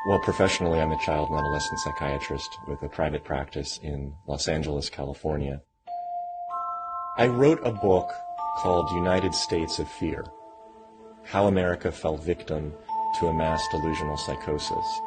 Well, professionally, I'm a child and adolescent psychiatrist with a private practice in Los Angeles, California. I wrote a book called United States of Fear: How America Fell Victim to a Mass Delusional Psychosis.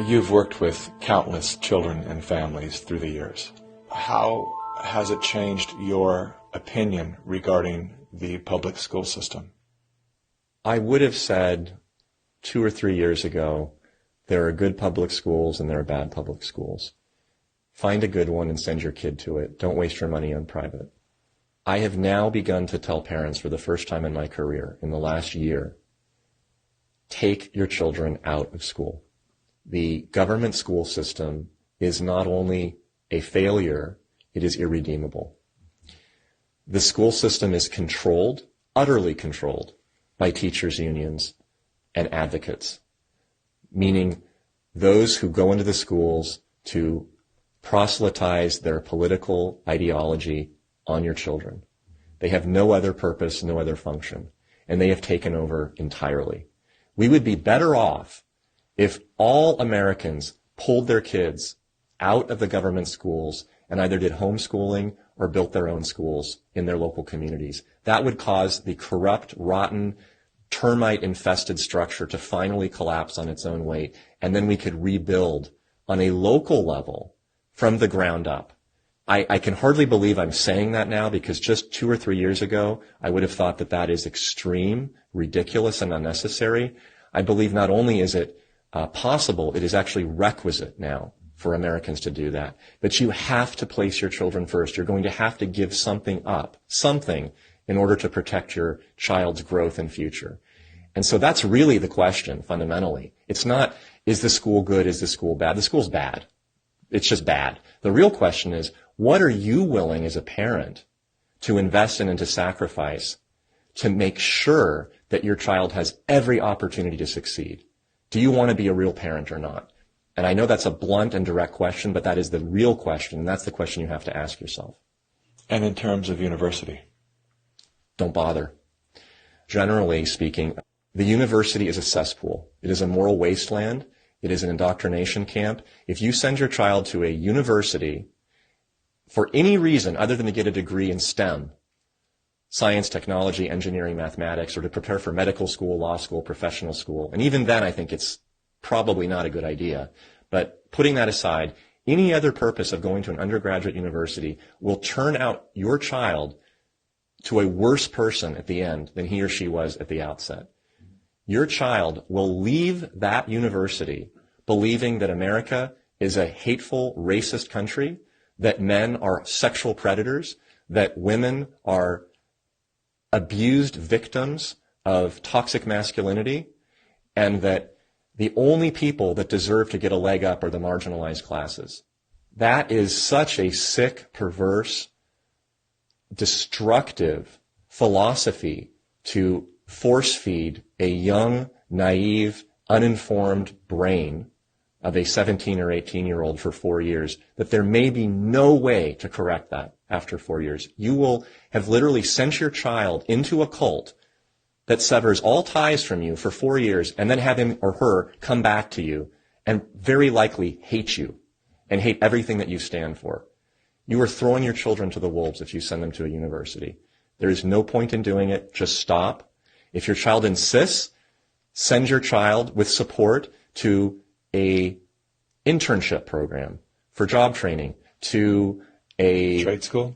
You've worked with countless children and families through the years. How has it changed your opinion regarding the public school system? I would have said 2 or 3 years ago, there are good public schools and there are bad public schools. Find a good one and send your kid to it. Don't waste your money on private. I have now begun to tell parents for the first time in my career, in the last year, take your children out of school. The government school system is not only a failure, it is irredeemable. The school system is controlled, utterly controlled, by teachers' unions and advocates, meaning those who go into the schools to proselytize their political ideology on your children. They have no other purpose, no other function, and they have taken over entirely. We would be better off if all Americans pulled their kids out of the government schools and either did homeschooling or built their own schools in their local communities. That would cause the corrupt, rotten, termite-infested structure to finally collapse on its own weight, and then we could rebuild on a local level from the ground up. I can hardly believe I'm saying that now, because just 2 or 3 years ago, I would have thought that that is extreme, ridiculous, and unnecessary. I believe not only is it possible, it is actually requisite now for Americans to do that. But you have to place your children first. You're going to have to give something up, something, in order to protect your child's growth and future. And so that's really the question, fundamentally. It's not, is the school good, is the school bad? The school's bad. It's just bad. The real question is, what are you willing as a parent to invest in and to sacrifice to make sure that your child has every opportunity to succeed? Do you want to be a real parent or not? And I know that's a blunt and direct question, but that is the real question, and that's the question you have to ask yourself. And in terms of university? Don't bother. Generally speaking, the university is a cesspool. It is a moral wasteland. It is an indoctrination camp. If you send your child to a university for any reason other than to get a degree in STEM, science, technology, engineering, mathematics, or to prepare for medical school, law school, professional school, and even then I think it's probably not a good idea. But putting that aside, any other purpose of going to an undergraduate university will turn out your child to a worse person at the end than he or she was at the outset. Your child will leave that university believing that America is a hateful, racist country, that men are sexual predators, that women are abused victims of toxic masculinity, and that the only people that deserve to get a leg up are the marginalized classes. That is such a sick, perverse, destructive philosophy to force feed a young, naive, uninformed brain of a 17 or 18-year-old for 4 years, that there may be no way to correct that after 4 years. You will have literally sent your child into a cult that severs all ties from you for 4 years and then have him or her come back to you and very likely hate you and hate everything that you stand for. You are throwing your children to the wolves if you send them to a university. There is no point in doing it. Just stop. If your child insists, send your child with support to a internship program for job training, to a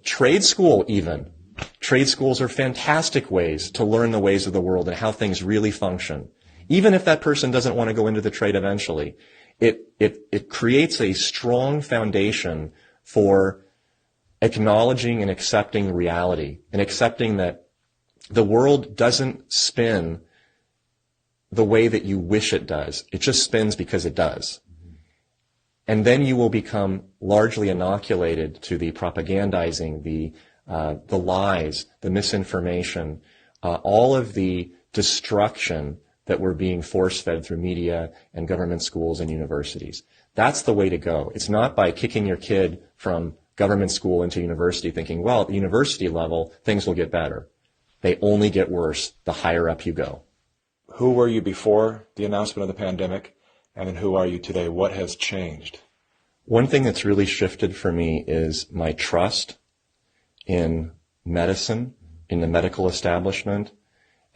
trade school even. Trade schools are fantastic ways to learn the ways of the world and how things really function. Even if that person doesn't want to go into the trade eventually, it creates a strong foundation for acknowledging and accepting reality and accepting that the world doesn't spin the way that you wish it does. It just spins because it does. And then you will become largely inoculated to the propagandizing, the lies, the misinformation, all of the destruction that we're being force-fed through media and government schools and universities. That's the way to go. It's not by kicking your kid from government school into university thinking, well, at the university level, things will get better. They only get worse the higher up you go. Who were you before the announcement of the pandemic, And then who are you today? What has changed? One thing that's really shifted for me is my trust in medicine, in the medical establishment,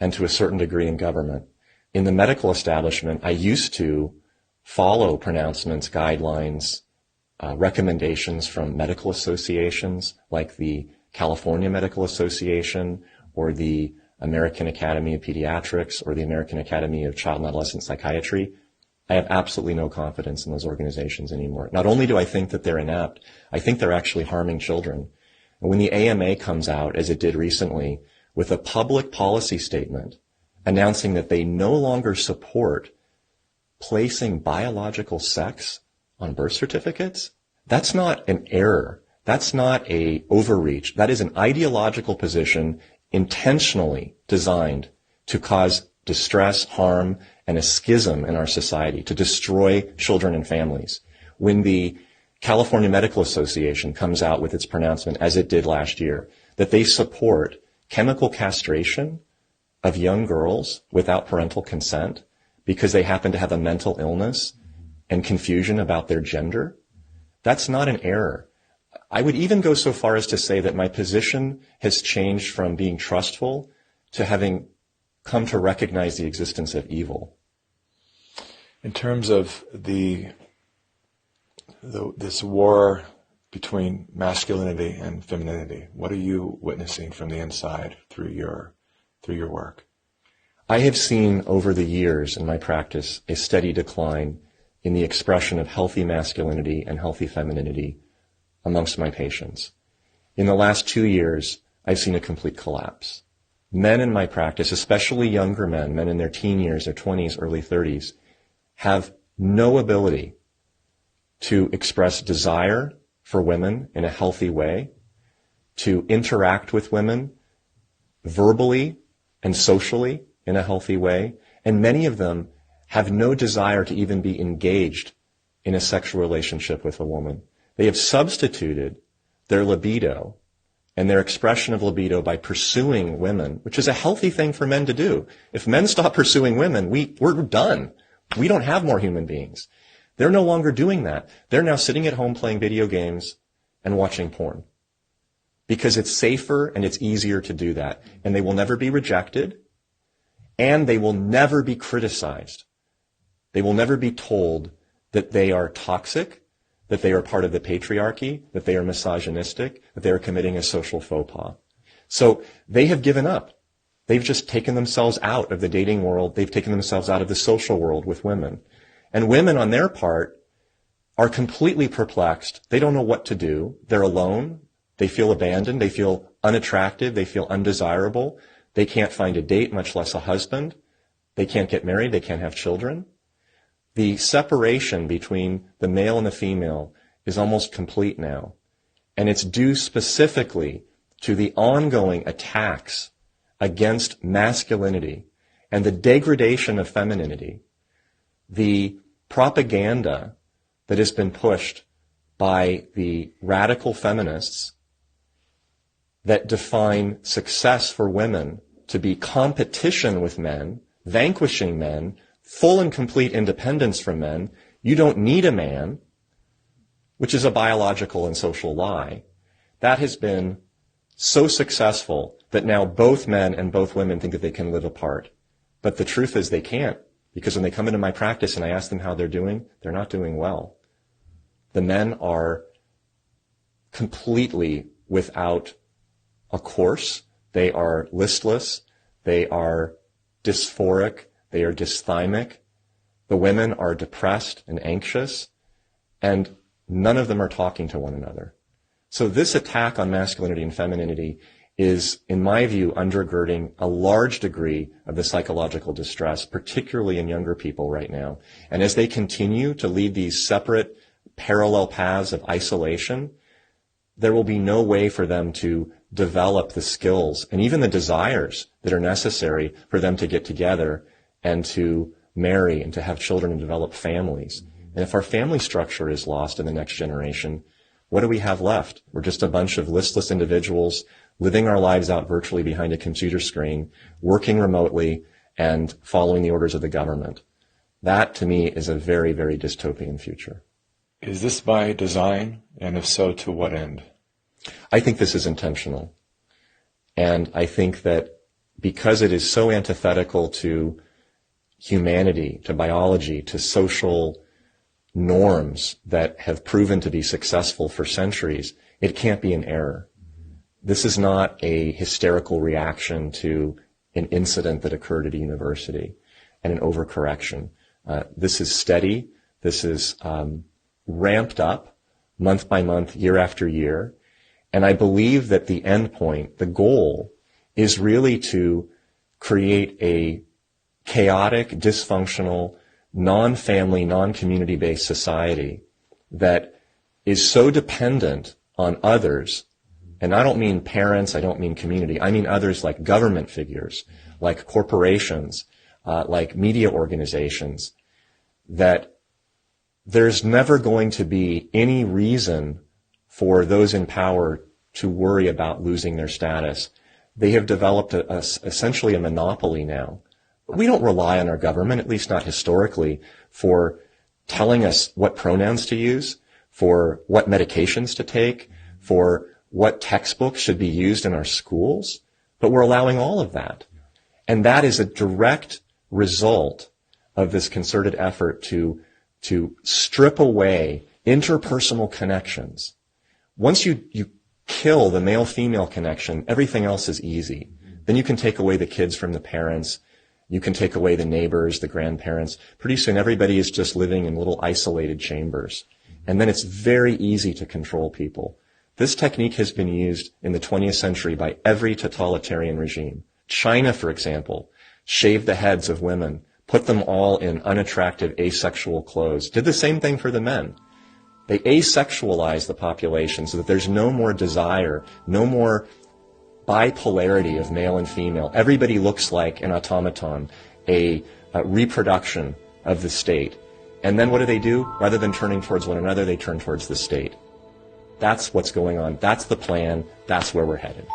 and to a certain degree in government. In the medical establishment, I used to follow pronouncements, guidelines, recommendations from medical associations like the California Medical Association or the American Academy of Pediatrics or the American Academy of Child and Adolescent Psychiatry. I have absolutely no confidence in those organizations anymore. Not only do I think that they're inept, I think they're actually harming children. And when the AMA comes out, as it did recently, with a public policy statement announcing that they no longer support placing biological sex on birth certificates, that's not an error. That's not a overreach. That is an ideological position intentionally designed to cause distress, harm, and a schism in our society, to destroy children and families. When the California Medical Association comes out with its pronouncement, as it did last year, that they support chemical castration of young girls without parental consent because they happen to have a mental illness and confusion about their gender, that's not an error. I would even go so far as to say that my position has changed from being trustful to having come to recognize the existence of evil. In terms of this war between masculinity and femininity, what are you witnessing from the inside through your work? I have seen over the years in my practice a steady decline in the expression of healthy masculinity and healthy femininity amongst my patients. In the last 2 years, I've seen a complete collapse. Men in my practice, especially younger men in their teen years, their 20s, early 30s, have no ability to express desire for women in a healthy way, to interact with women verbally and socially in a healthy way, and many of them have no desire to even be engaged in a sexual relationship with a woman. They have substituted their libido and their expression of libido by pursuing women, which is a healthy thing for men to do. If men stop pursuing women, we're done. We don't have more human beings. They're no longer doing that. They're now sitting at home playing video games and watching porn because it's safer and it's easier to do that. And they will never be rejected, and they will never be criticized. They will never be told that they are toxic, that they are part of the patriarchy, that they are misogynistic, that they are committing a social faux pas. So they have given up. They've just taken themselves out of the dating world. They've taken themselves out of the social world with women. And women, on their part, are completely perplexed. They don't know what to do. They're alone. They feel abandoned. They feel unattractive. They feel undesirable. They can't find a date, much less a husband. They can't get married. They can't have children. The separation between the male and the female is almost complete now. And it's due specifically to the ongoing attacks against masculinity and the degradation of femininity, the propaganda that has been pushed by the radical feminists that define success for women to be competition with men, vanquishing men, full and complete independence from men. You don't need a man, which is a biological and social lie. That has been so successful that now both men and both women think that they can live apart. But the truth is they can't, because when they come into my practice and I ask them how they're doing, they're not doing well. The men are completely without a course. They are listless. They are dysphoric. They are dysthymic. The women are depressed and anxious, and none of them are talking to one another. So this attack on masculinity and femininity is, in my view, undergirding a large degree of the psychological distress, particularly in younger people right now. And as they continue to lead these separate, parallel paths of isolation, there will be no way for them to develop the skills and even the desires that are necessary for them to get together and to marry and to have children and develop families. And if our family structure is lost in the next generation, what do we have left? We're just a bunch of listless individuals living our lives out virtually behind a computer screen, working remotely, and following the orders of the government. That, to me, is a very, very dystopian future. Is this by design? And if so, to what end? I think this is intentional. And I think that because it is so antithetical to humanity, to biology, to social norms that have proven to be successful for centuries, it can't be an error. This is not a hysterical reaction to an incident that occurred at a university and an overcorrection. This is steady. This is ramped up month by month, year after year. And I believe that the end point, the goal, is really to create a chaotic, dysfunctional, non-family, non-community-based society that is so dependent on others. And I don't mean parents, I don't mean community, I mean others like government figures, like corporations, like media organizations, that there's never going to be any reason for those in power to worry about losing their status. They have developed essentially a monopoly now. We don't rely on our government, at least not historically, for telling us what pronouns to use, for what medications to take, for what textbooks should be used in our schools, but we're allowing all of that. And that is a direct result of this concerted effort to strip away interpersonal connections. Once you kill the male-female connection, everything else is easy. Then you can take away the kids from the parents. You can take away the neighbors, the grandparents. Pretty soon everybody is just living in little isolated chambers. And then it's very easy to control people. This technique has been used in the 20th century by every totalitarian regime. China, for example, shaved the heads of women, put them all in unattractive asexual clothes, did the same thing for the men. They asexualized the population so that there's no more desire, no more bipolarity of male and female. Everybody looks like an automaton, a reproduction of the state. And then what do? Rather than turning towards one another, they turn towards the state. That's what's going on. That's the plan. That's where we're headed.